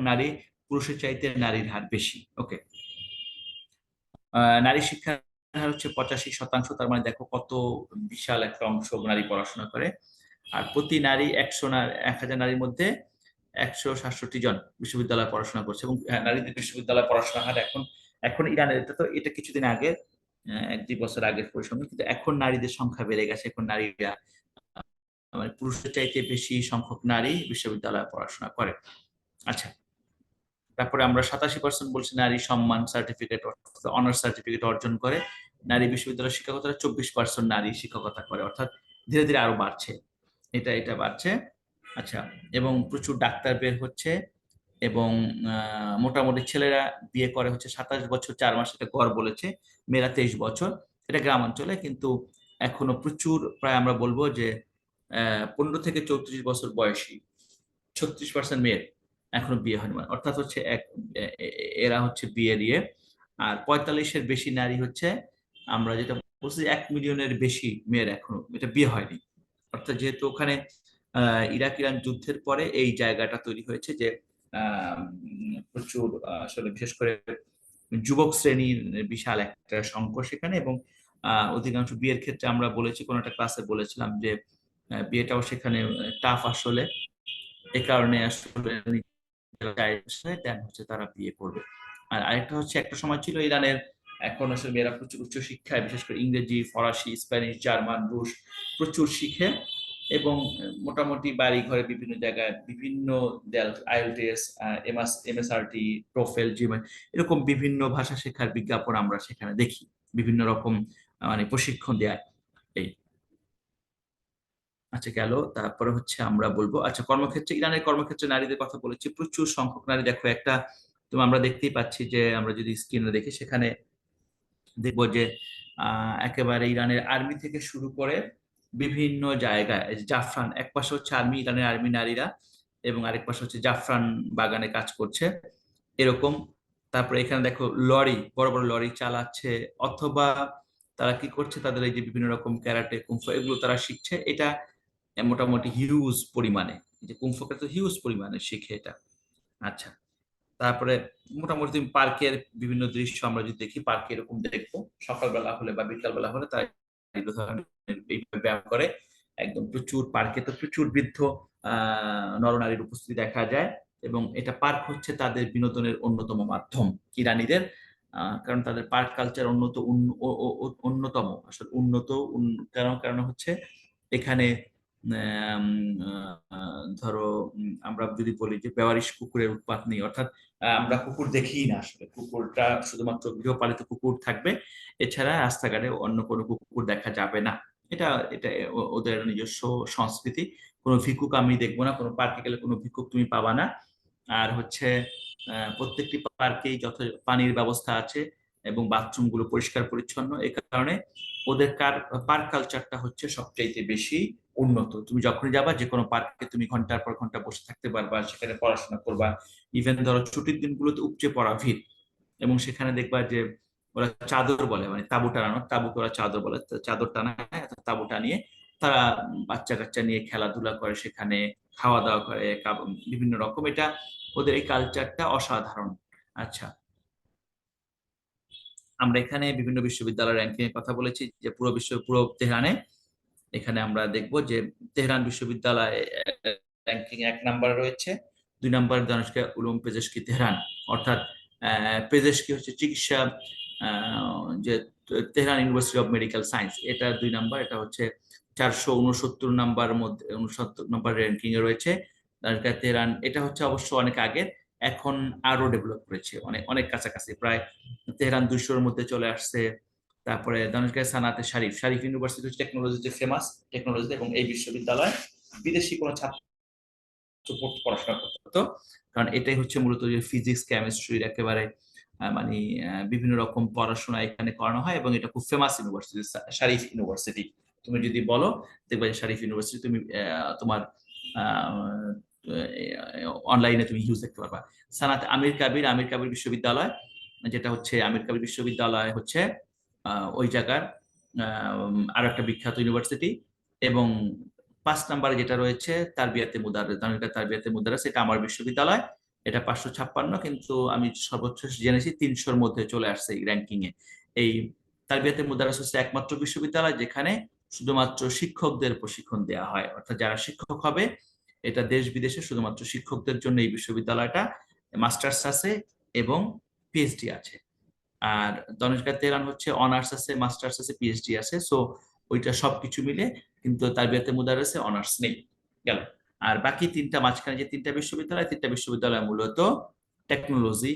পুরুষের চাইতে নারীর হার বেশি। ওকে, নারী শিক্ষার হার হচ্ছে 85%। তার মানে দেখো কত বিশাল একটা অংশ নারী পড়াশোনা করে। আর প্রতি নারী 1000 নারীর মধ্যে 167 জন বিশ্ববিদ্যালয়ে পড়াশোনা করছে। এবং নারীদের বিশ্ববিদ্যালয়ে পড়াশোনার হার এখন ইরানের, এটা কিছুদিন আগে, 1-2 বছর আগের পরিসংখ্যান, কিন্তু এখন নারীদের সংখ্যা বেড়ে গেছে। এখন নারীরা মানে পুরুষের চাইতে বেশি সংখ্যক নারী বিশ্ববিদ্যালয়ে পড়াশোনা করে। আচ্ছা, তারপরে আমরা 87% বলছি নারী সম্মান সার্টিফিকেট, অনার্স সার্টিফিকেট অর্জন করে। নারী বিশ্ববিদ্যালয়ের শিক্ষকতা 24% নারী শিক্ষকতা করে, অর্থাৎ ধীরে ধীরে আরো বাড়ছে, এটা বাড়ছে। আচ্ছা, এবং প্রচুর ডাক্তার বের হচ্ছে, এবং মোটামুটি ছেলেরা বিয়ে করে হচ্ছে 27 বছর 4 মাস, এটা গড় বলেছে। মেয়েরা 23 বছর, এটা গ্রামাঞ্চলে। কিন্তু এখনো প্রচুর, প্রায় আমরা বলবো যে 15 থেকে 34 বছর বয়সী 36% মেয়ের এখনো বিয়ে হয়নি, অর্থাৎ হচ্ছে এরা হচ্ছে বিয়ে দিয়ে। আর 45-এর বেশি নারী হচ্ছে, আমরা যেটা বলছি 1 মিলিয়নের বেশি মেয়ের এখনো এটা বিয়ে হয়নি। অর্থাৎ যেহেতু ওখানে ইরাক ইরান যুদ্ধের পরে এই জায়গাটা তৈরি হয়েছে যে প্রচুর আসলে বিশেষ করে যুবক শ্রেণীর বিশাল একটা সংকট সেখানে। এবং অধিকাংশ বিয়ের ক্ষেত্রে আমরা বলেছি, কোন একটা ক্লাসে বলেছিলাম যে বিয়েটাও সেখানে টাফ আসলে। এ কারণে আসলে দেন হচ্ছে তারা বিয়ে করবে। আর আরেকটা হচ্ছে, একটা সময় ছিল ইরানের, এখন আসলে মেয়েরা প্রচুর উচ্চ শিক্ষায়, বিশেষ করে ইংরেজি, ফরাসি, স্প্যানিশ, জার্মান, রুশ প্রচুর শিখে। এবং মোটামুটি বাড়ি ঘরে বিভিন্ন জায়গায় বিভিন্ন আইএলটিএস, এমএসআরটি, টোফেল, জিমেল, এরকম বিভিন্ন ভাষা শেখার বিজ্ঞাপন আমরা সেখানে দেখি, বিভিন্ন রকম মানে প্রশিক্ষণ দেয় এই। আচ্ছা গেল। তারপরে হচ্ছে আমরা বলবো, আচ্ছা কর্মক্ষেত্রে, ইরানের কর্মক্ষেত্রে নারীদের কথা বলেছি, প্রচুর সংখ্যক নারী। দেখো একটা, তো আমরা দেখতেই পাচ্ছি যে আমরা যদি স্ক্রিনে দেখি, সেখানে দেখবো যে একেবারে ইরানের আর্মি থেকে শুরু করে বিভিন্ন জায়গায়, জাফরান, এক পাশে হচ্ছে আর্মি, ইরানের আর্মি নারীরা, এবং আরেক পাশে হচ্ছে জাফরান বাগানে কাজ করছে এরকম। তারপরে এখানে দেখো লরি, বড় বড় লরি চালাচ্ছে, অথবা তারা কি করছে, তাদের এই যে বিভিন্ন রকম ক্যারাটে, কুংফু, এগুলো তারা শিখছে। এটা মোটামুটি হিউজ পরিমাণে, যে কুংফুকে তো হিউজ পরিমাণে শিখে এটা। আচ্ছা, তারপরে মোটামুটি তুমি পার্কের বিভিন্ন দৃশ্য আমরা যদি দেখি, পার্কে এরকম দেখবো সকালবেলা হলে বা বিকালবেলা হলে তারা এই ধরনের ব্যায়াম করে। একদম প্রচুর পার্কে তো প্রচুর বৃদ্ধ নরনারীর উপস্থিতি দেখা যায়। এবং এটা পার্ক হচ্ছে তাদের বিনোদনের অন্যতম মাধ্যম ইরানিদের, কারণ তাদের পার্ক কালচার অন্যতম আসলে উন্নত। কারণ হচ্ছে এখানে ধরো আমরা যদি বলি যে বেওয়ারিশ কুকুরের উৎপাত নেই, অর্থাৎ আমরা কুকুর দেখিই না, আসলে কুকুরটা শুধুমাত্র গৃহপালিত কুকুর থাকবে, এছাড়া রাস্তাঘাটে অন্য কোনো কুকুর দেখা যাবে না। এটা এটা ওদের নিজস্ব সংস্কৃতি। কোনো ভিক্ষুক আমি দেখবো না, কোনো পার্কে গেলে কোনো ভিক্ষুক তুমি পাবা না। আর হচ্ছে প্রত্যেকটি পার্কেই যত পানির ব্যবস্থা আছে এবং বাথরুম গুলো পরিষ্কার পরিচ্ছন্ন। এই কারণে ওদের পার্ক কালচারটা হচ্ছে সবচাইতে বেশি উন্নত। তুমি যখনই যাবা যে কোনো পার্কে তুমি ঘন্টার পর ঘন্টা বসে থাকতে পারবা, সেখানে পড়াশোনা করবা। ইভেন ধরো ছুটির দিনগুলোতে উপচে পড়া ভিড়, এবং সেখানে দেখবা যে ওরা চাদর বলে, মানে তাঁবু টানানো, তাঁবুকে ওরা চাদর বলে, তো চাদর টানায়, তাঁবু টানিয়ে তারা বাচ্চা কাচ্চা নিয়ে খেলাধুলা করে, সেখানে খাওয়া দাওয়া করে, বিভিন্ন রকম। এটা ওদের এই কালচারটা অসাধারণ। আচ্ছা, আমরা এখানে বিভিন্ন বিশ্ববিদ্যালয়ের র্যাঙ্কিং এর কথা বলেছি, যে পুরো তেহরানে এখানে আমরা দেখব যে তেহরান বিশ্ববিদ্যালয় র্যাঙ্কিং 1 নম্বরে রয়েছে। 2 নম্বর দানিশগাহ উলুম পেজেশকি তেহরান, অর্থাৎ পেজেশকি হচ্ছে চিকিৎসা, যে Tehran university of medical science, এটা 2 নম্বর। এটা হচ্ছে 469 নম্বর মধ্যে, 69 নম্বর র্যাঙ্কিং এ রয়েছে দানিশগাহ তেহরান। এটা হচ্ছে অবশ্য অনেক আগের, এখন আরো ডেভেলপ করেছে, অনেক অনেক কাছাকাছি, প্রায় তেহরান 200-র মধ্যে চলে আসছে। তারপরে দানিশগাহ সানাতে শরীফ, শরীফ ইউনিভার্সিটি হচ্ছে টেকনোলজিতে ফেমাস, টেকনোলজিতে, এবং এই বিশ্ববিদ্যালয় বিদেশি কোনো ছাত্র পড়াশোনা করতে হতো, কারণ এটাই হচ্ছে মূলত যে ফিজিক্স কেমিস্ট্রির একেবারে মানে বিভিন্ন রকম পড়াশোনা এখানে করানো হয়, এবং এটা খুব ফেমাস ইউনিভার্সিটি, শরীফ ইউনিভার্সিটি। তুমি যদি বলো দেখবে যে শরীফ ইউনিভার্সিটি তুমি তোমার অনলাইনে তুমি ইউজ দেখতে পারবা। সানাত আমির কাবির, আমির কাবির বিশ্ববিদ্যালয়, যেটা হচ্ছে আমির কাবির বিশ্ববিদ্যালয় হচ্ছে ওই জায়গার আরো একটা বিখ্যাত ইউনিভার্সিটি। এবং 5 নম্বরে যেটা রয়েছে তারবিয়াতে মুদাররিস, দানিশগাহ তারবিয়াতে মুদাররিস, এটা আমার বিশ্ববিদ্যালয়। এটা 556, কিন্তু আমি সর্বোচ্চ জেনেছি 300-র মধ্যে চলে আসছে এই র্যাঙ্কিং এ। এই তারবিয়াতে মুদাররিস হচ্ছে একমাত্র বিশ্ববিদ্যালয় যেখানে শুধুমাত্র শিক্ষকদের প্রশিক্ষণ দেওয়া হয়, অর্থাৎ যারা শিক্ষক হবে, এটা দেশ বিদেশে শুধুমাত্র শিক্ষকদের জন্য এই বিশ্ববিদ্যালয়টা। মাস্টার্স আছে এবং পিএইচডি আছে। আর দানিশগাহ তেহরান হচ্ছে অনার্স আছে, মাস্টার্স আছে, পিএইচডি আছে, সো ওইটা সবকিছু মিলে। কিন্তু তারবিয়াতে মুদাররিসে অনার্স নেই, গেল। আর বাকি মাঝখানে যে 3টা বিশ্ববিদ্যালয়, 3টা বিশ্ববিদ্যালয় মূলত টেকনোলজি,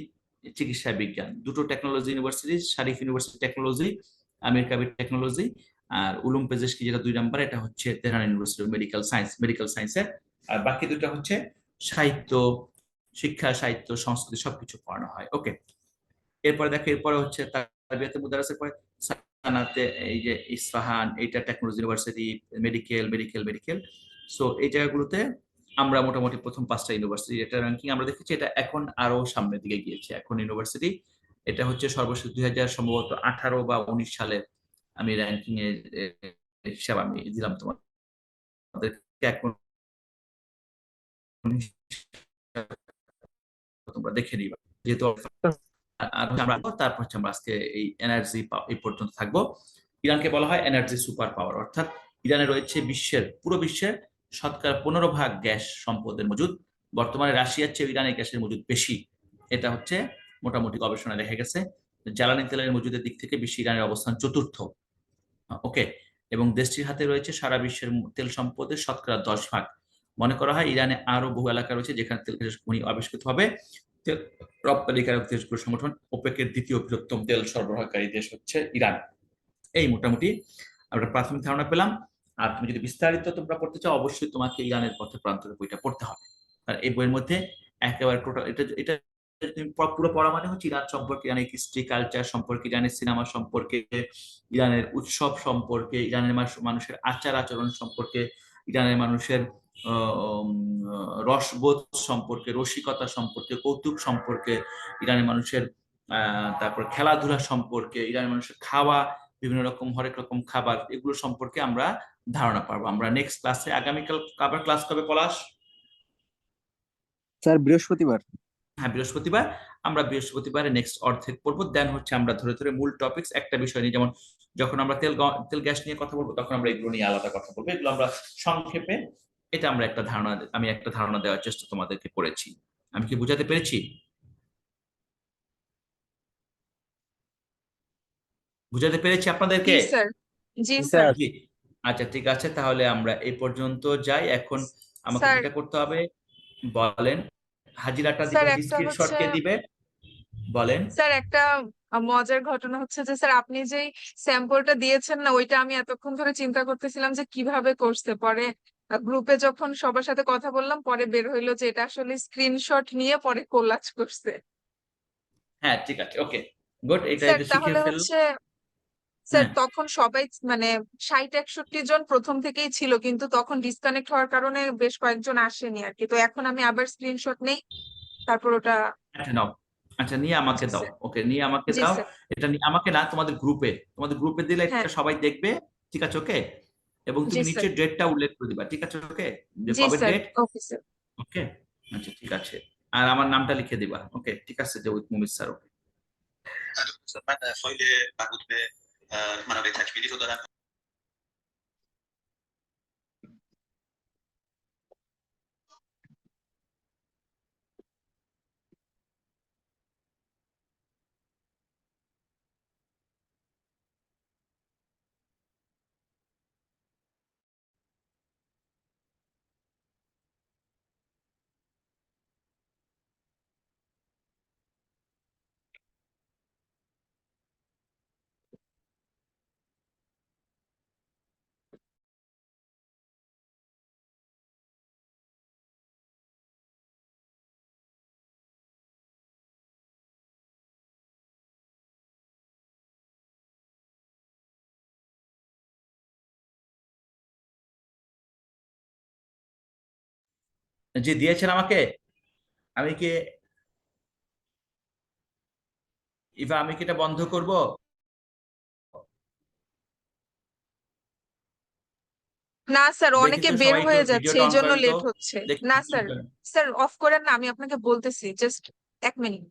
চিকিৎসা বিজ্ঞান। 2টো টেকনোলজি ইউনিভার্সিটি, শরীফ ইউনিভার্সিটি টেকনোলজি, আমির কাবির টেকনোলজি, আর উলুম পেজেশকি যেটা 2 নম্বর, এটা হচ্ছে Tehran university medical science, medical সায়েন্সের। আর বাকি 2টা হচ্ছে সাহিত্য, শিক্ষা, সাহিত্য, সংস্কৃতি সবকিছু পড়ানো হয়। ওকে, এরপরে দেখো, এরপরে হচ্ছে তারবিয়াতে মুদাররিসের পরে সানাতে, এই যে ইস্পাহান, এইটা technology university, medical medical medical. So এই জায়গাগুলোতে আমরা মোটামুটি প্রথম 5টা ইউনিভার্সিটি, এটা র্যাঙ্কিং আমরা দেখেছি, এটা এখন আরো সামনের দিকে গিয়েছে। এখন ইউনিভার্সিটি এটা হচ্ছে সর্বশেষ 2000 সম্ভবত 18 বা 19 সালে আমি র্যাঙ্কিং এর হিসাব আমি দিলাম তোমাদেরকে। এখন তোমরা দেখে নিবা, যেহেতু আর তারপর হচ্ছে আমরা আজকে এই এনার্জি এই পর্যন্ত থাকবো। ইরানকে বলা হয় এনার্জি সুপার পাওয়ার, অর্থাৎ ইরানে রয়েছে পুরো বিশ্বের 15% গ্যাস সম্পদের মজুদ। বর্তমানে রাশিয়ার চেয়ে ইরানের গ্যাসের মজুদ বেশি, এটা হচ্ছে মোটামুটি গবেষণায় দেখা গেছে। জ্বালানি তেলের মজুদের দিক থেকে বিশ্বে ইরানের অবস্থান চতুর্থ। ওকে, এবং দেশটির হাতে রয়েছে সারা বিশ্বের তেল সম্পদের 10%। মনে করা হয় ইরানে আরো বহু এলাকা রয়েছে যেখানে তেল খনি আবিষ্কৃত হবে। তেল রপ্তানিকারক দেশগুলোর সংগঠন ওপেকের দ্বিতীয় বৃহত্তম তেল সরবরাহকারী দেশ হচ্ছে ইরান। এই মোটামুটি আমরা প্রাথমিক ধারণা পেলাম। আর তুমি যদি বিস্তারিত তোমরা পড়তে চাও, অবশ্যই তোমাকে ইরানের পথে প্রান্তরে বইটা পড়তে হবে। আর এই বইয়ের মধ্যে একেবারে টোটাল এটা এটা তুমি পুরো পড়া মানে হচ্ছে ইরান সম্পর্কে, ইরানের হিস্ট্রি কালচার সম্পর্কে, ইরানের সিনেমা সম্পর্কে, ইরানের উৎসব সম্পর্কে, ইরানের মানুষের আচার আচরণ সম্পর্কে, ইরানের মানুষের রসবোধ সম্পর্কে, রসিকতা সম্পর্কে, কৌতুক সম্পর্কে, ইরানের মানুষের তারপর খেলাধুলা সম্পর্কে, ইরানের মানুষের খাওয়া, বিভিন্ন রকম হরেক রকম খাবার, এগুলো সম্পর্কে আমরা ধারণা পাবো। আমরা নেক্সট ক্লাসে, আগামীকাল আবার ক্লাস কবে পলাশ? স্যার বৃহস্পতিবার। হ্যাঁ, বৃহস্পতিবার। আমরা বৃহস্পতিবারে নেক্সট অর্ধেক পড়বো, দেন হচ্ছে আমরা ধরে ধরে মূল টপিকস একটা বিষয় নিয়ে, যেমন যখন আমরা তেল গ্যাস নিয়ে কথা বলবো তখন আমরা এগুলো নিয়ে আলাদা কথা বলবো। এগুলো আমরা সংক্ষেপে, এটা আমরা আমি একটা ধারণা দেওয়ার চেষ্টা তোমাদেরকে করেছি। আমি কি বুঝাতে পেরেছি? বুঝাতে পেরেছি আপনাদেরকে? জি স্যার। জি জি স্যার। স্যার। জি। আচ্ছা ঠিক আছে, তাহলে আমরা এই পর্যন্ত যাই এখন। আমাকে স্যার যেটা করতে হবে বলেন, হাজিরাটা স্যার দিবেন, একটা স্ক্রিনশট হচ্ছে কে দিবে বলেন। স্যার একটা মজার ঘটনা হচ্ছে যে স্যার আপনি যেই স্যাম্পলটা দিয়েছেন না, ওইটা আমি এতক্ষণ ধরে চিন্তা করতেছিলাম যে কিভাবে করছে। পরে গ্রুপে যখন সবার সাথে কথা বললাম, পরে বের হইলো যে এটা আসলে স্ক্রিনশট নিয়ে পরে কোলাজ করছে। হ্যাঁ ঠিক আছে, ওকে গুড, এটা স্যার এটা শিখে তাহলে ফেললো। হচ্ছে স্যার হ্যাঁ তখন সবাই মানে 60-61 জন প্রথম থেকেই ছিল, কিন্তু তখন ডিসকানেক্ট হওয়ার কারণে বেশ কয়েকজন আসেনি আর কি। তো এখন আমি আবার স্ক্রিনশট নেই, তারপর ওটা। আচ্ছা নাও, আচ্ছা নিয়ে আমাকে জি দাও, স্যার। ওকে নিয়ে আমাকে জি দাও। স্যার। এটা নিয়ে আমাকে না, তোমাদের গ্রুপে দিলে হ্যাঁ। এটা সবাই দেখবে, ঠিক আছে ওকে। এবং জি তুমি স্যার। নিচে ডেটটা উল্লেখ করে দিবা, ঠিক আছে ওকে, যে জি কবে sir. Date. Okay sir. Okay আচ্ছা ঠিক আছে, আর আমার নামটা লিখে দিবা, ওকে ঠিক আছে, যে উইথ মুমিত স্যার, ওকে। যে দিয়েছেন আমাকে, আমি কি ইভা, আমি কি এটা বন্ধ করব? না স্যার, দেখি অনেকে তো বের সবাই একটু হয়ে যাচ্ছে, ভিডিওটা এই অন জন্য করেন তো, লেট হচ্ছে। দেখি না video on স্যার, করেন। স্যার অফ করেন না, আমি আপনাকে বলতেছি, জাস্ট 1 মিনিট।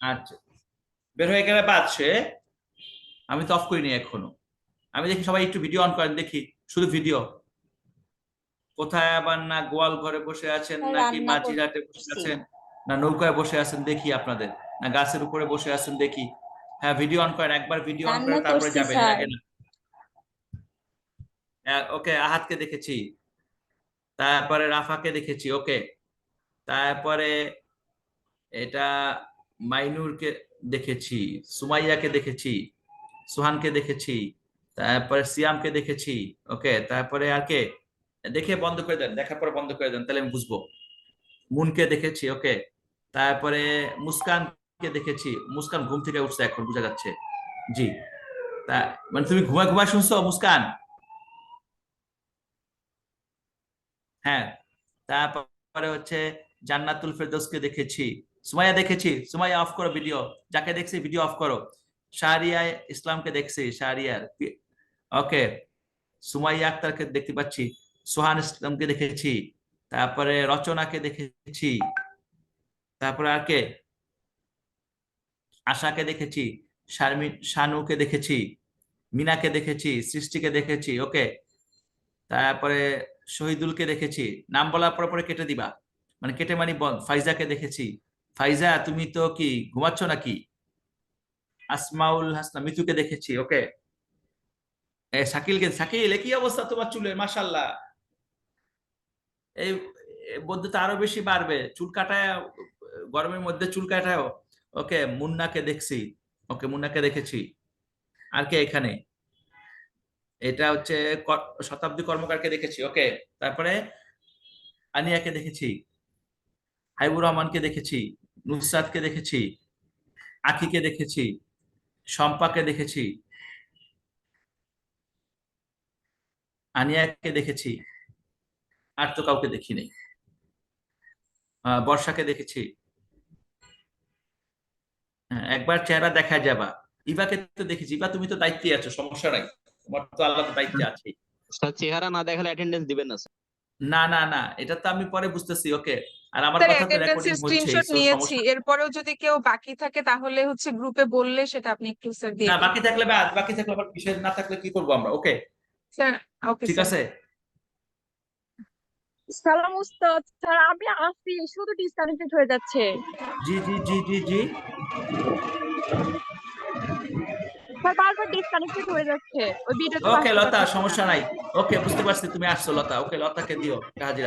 আচ্ছা বের হয়ে গেলে বাদছে, আমি তো অফ করিনি এখনো। আমি দেখি সবাই একটু ভিডিও অন করেন দেখি, শুধু ভিডিও। কোথায় আবার, না গোয়াল ঘরে বসে আছেন, নাকি রান্না মাঝিরহাটে বসে করছি। আছেন, না নৌকায় বসে আছেন দেখি আপনাদের, না গাছের উপরে বসে আছেন দেখি। হ্যাঁ ভিডিও অন করেন, একবার ভিডিও অন করে রান্না তারপরে করছি যাবেন, এর স্যার। আগে না। ওকে আহাতকে দেখেছি, তারপরে রাফাকে দেখেছি, ওকে। তারপরে এটা মাইনুরকে দেখেছি, সুমাইয়াকে দেখেছি, সুহানকে দেখেছি, তারপরে সিয়ামকে দেখেছি, ওকে। তারপরে আর কে, দেখে বন্ধ করে দেন, দেখার পরে বন্ধ করে দেন, তাহলে আমি বুঝবো। মুনকে দেখেছি, ওকে। তারপরে মুস্কানকে দেখেছি, মুস্কান ঘুম থেকে উঠছে এখন, বোঝা যাচ্ছে। জি, তা মানে তুমি ঘুমায় ঘুমায় শুনছো মুস্কান? হ্যাঁ। তারপরে হচ্ছে জান্নাতুল ফেরদৌসকে দেখেছি, সুমাইয়া দেখেছি, সুমাইয়া অফ করো ভিডিও, যাকে দেখছি ভিডিও অফ করো। শাহরিয়া ইসলামকে দেখছি, শাহরিয়ার, ওকে। সুমাইয়া আক্তারকে দেখতে পাচ্ছি, সোহান ইসলামকে দেখেছি, তারপরে রচনাকে দেখেছি, তারপরে আর কে, আশাকে দেখেছি, শারমিন শানুকে দেখেছি, মিনাকে দেখেছি, সৃষ্টিকে দেখেছি, ওকে। তারপরে শহীদুলকে দেখেছি, নাম বলার পরে পরে কেটে দিবা, মানে কেটে মানে ফাইজাকে দেখেছি। ফাইজা তুমি তো কি ঘুমাচ্ছ নাকি? আসমাউল হাসনা মিতুকে দেখেছি, ওকে। শাকিলকে, শাকিল এ কি অবস্থা তোমার চুলের, মাশাল্লাহ। এই বদ্ধতা আরো বেশি বাড়বে, চুল কাটায়, গরমের মধ্যে চুল কাটায়, ওকে। মুন্নাকে দেখছি, ওকে মুন্নাকে দেখেছি। আর কে এখানে, এটা হচ্ছে শতাব্দী কর্মকারকে দেখেছি, ওকে। তারপরে আনিয়াকে দেখেছি, হাইবুর রহমানকে দেখেছি, নুসরাতকে দেখেছি, আখিকে দেখেছি, শম্পাকে দেখেছি, আনিয়াকে দেখেছি, আর তো কাউকে দেখিনি। বর্ষাকে দেখেছি। হ্যাঁ, একবার চেহারা দেখা যাবা। ইভাকে তো দেখেছি, ইভা তুমি তো দায়িত্বে আছো, সমস্যা নাই, তোমার তো আলাদা দায়িত্বে আছে। স্যার চেহারা না দেখালে অ্যাটেন্ডেন্স দিবেন না স্যার। না না না, এটা তো আমি পরে বুঝতেছি, ওকে। আর আমার স্যার কথা তো রেকর্ডিং অ্যাটেন্ডেন্সের হচ্ছে, স্ক্রিনশট সো নিয়েছি, সমস্যা। এরপরেও যদি কেউ বাকি থাকে তাহলে হচ্ছে গ্রুপে বললে সেটা আপনি একটু স্যার দিয়ে না দিন। বাকি থাকলে বাদ, বাকি থাকলে আবার বিষয় না থাকলে কি করবো আমরা, ওকে স্যার। ওকে ঠিক স্যার। আছে। সালাম উস্তাদ স্যার, আমি আসছি, শুধু ডিসকানেক্টেড হয়ে যাচ্ছে। জি জি জি জি জি। স্যার বারবার ডিসকানেক্টেড হয়ে যাচ্ছে ওই ভিডিওতে ওকে লতা, সমস্যা নাই। ওকে, বুঝতে পারছি তুমি আসছো লতা। ওকে, লতাকে দিও হাজিরা।